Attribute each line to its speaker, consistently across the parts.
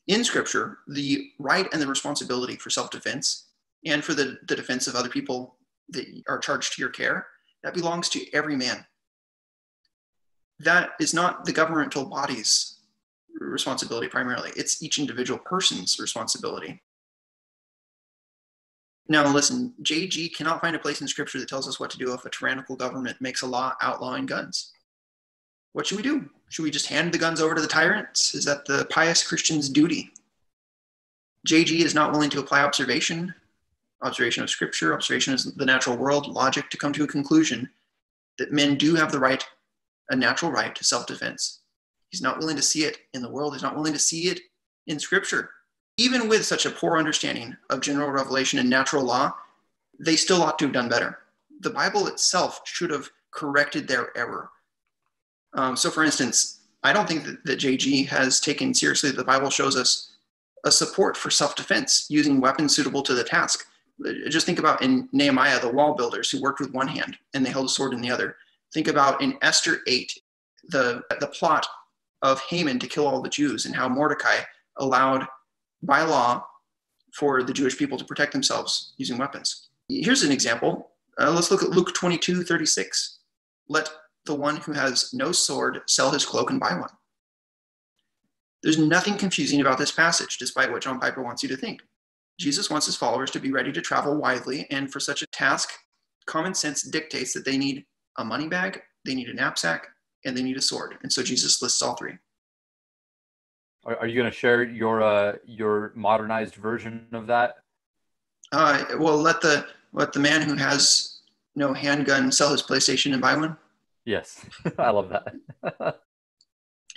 Speaker 1: In Scripture, the right and the responsibility for self-defense and for the defense of other people that are charged to your care, that belongs to every man. That is not the governmental body's responsibility primarily. It's each individual person's responsibility. Now listen, JG cannot find a place in Scripture that tells us what to do if a tyrannical government makes a law outlawing guns. What should we do? Should we just hand the guns over to the tyrants? Is that the pious Christian's duty? JG is not willing to apply observation of Scripture, observation of the natural world, logic, to come to a conclusion that men do have the right, a natural right to self-defense. He's not willing to see it in the world. He's not willing to see it in Scripture. Even with such a poor understanding of general revelation and natural law, they still ought to have done better. The Bible itself should have corrected their error. So for instance, I don't think that JG has taken seriously that the Bible shows us a support for self-defense using weapons suitable to the task. Just think about in Nehemiah, the wall builders who worked with one hand and they held a sword in the other. Think about in Esther 8, the plot of Haman to kill all the Jews and how Mordecai allowed by law for the Jewish people to protect themselves using weapons. Here's an example. Let's look at Luke 22:36. Let the one who has no sword sell his cloak and buy one. There's nothing confusing about this passage, despite what John Piper wants you to think. Jesus wants his followers to be ready to travel widely, and for such a task, common sense dictates that they need a money bag, they need a knapsack, and they need a sword. And so Jesus lists all three.
Speaker 2: Are you going to share your modernized version of that?
Speaker 1: Well, let the man who has no handgun sell his PlayStation and buy one.
Speaker 2: Yes, I love that.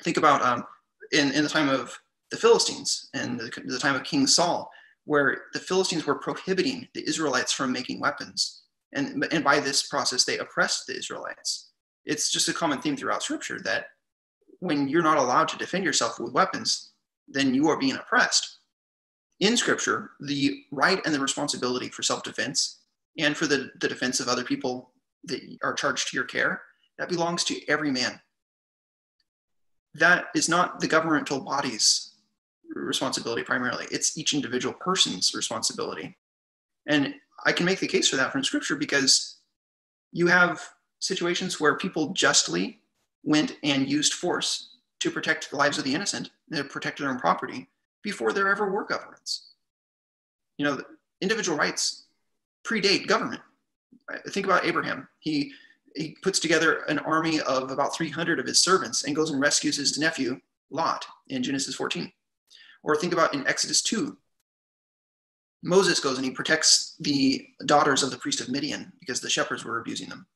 Speaker 1: Think about in the time of the Philistines and the time of King Saul, where the Philistines were prohibiting the Israelites from making weapons. And by this process, they oppressed the Israelites. It's just a common theme throughout Scripture that when you're not allowed to defend yourself with weapons, then you are being oppressed. In Scripture, the right and the responsibility for self-defense and for the defense of other people that are charged to your care, that belongs to every man. That is not the governmental body's responsibility primarily. It's each individual person's responsibility. And I can make the case for that from Scripture because you have situations where people justly went and used force to protect the lives of the innocent, to protect their own property, before there ever were governments. Individual rights predate government. Think about Abraham. He puts together an army of about 300 of his servants and goes and rescues his nephew, Lot, in Genesis 14. Or think about in Exodus 2. Moses goes and he protects the daughters of the priest of Midian because the shepherds were abusing them.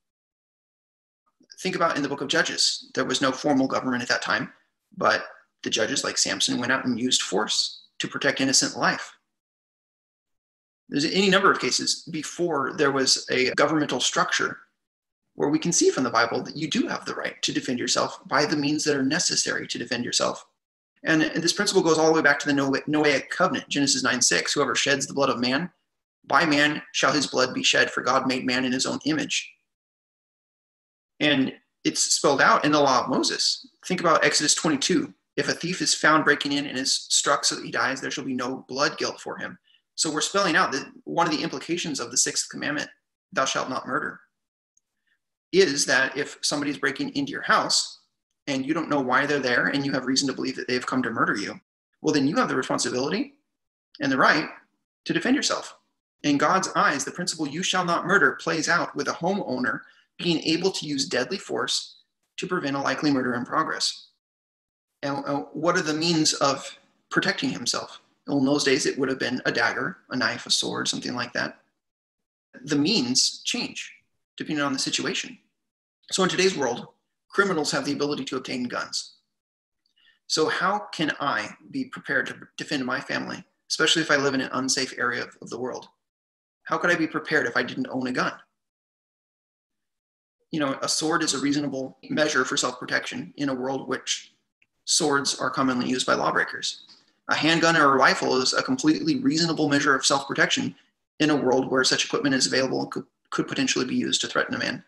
Speaker 1: Think about in the book of Judges. There was no formal government at that time, but the judges like Samson went out and used force to protect innocent life. There's any number of cases before there was a governmental structure where we can see from the Bible that you do have the right to defend yourself by the means that are necessary to defend yourself. And this principle goes all the way back to the Noahic covenant, Genesis 9:6. Whoever sheds the blood of man, by man shall his blood be shed, for God made man in his own image. And it's spelled out in the law of Moses. Think about Exodus 22. If a thief is found breaking in and is struck so that he dies, there shall be no blood guilt for him. So we're spelling out that one of the implications of the sixth commandment, thou shalt not murder, is that if somebody's breaking into your house and you don't know why they're there and you have reason to believe that they've come to murder you, well, then you have the responsibility and the right to defend yourself. In God's eyes, the principle you shall not murder plays out with a homeowner being able to use deadly force to prevent a likely murder in progress. And what are the means of protecting himself? Well, in those days, it would have been a dagger, a knife, a sword, something like that. The means change depending on the situation. So in today's world, criminals have the ability to obtain guns. So how can I be prepared to defend my family, especially if I live in an unsafe area of the world? How could I be prepared if I didn't own a gun? A sword is a reasonable measure for self-protection in a world which swords are commonly used by lawbreakers. A handgun or a rifle is a completely reasonable measure of self-protection in a world where such equipment is available and could potentially be used to threaten a man.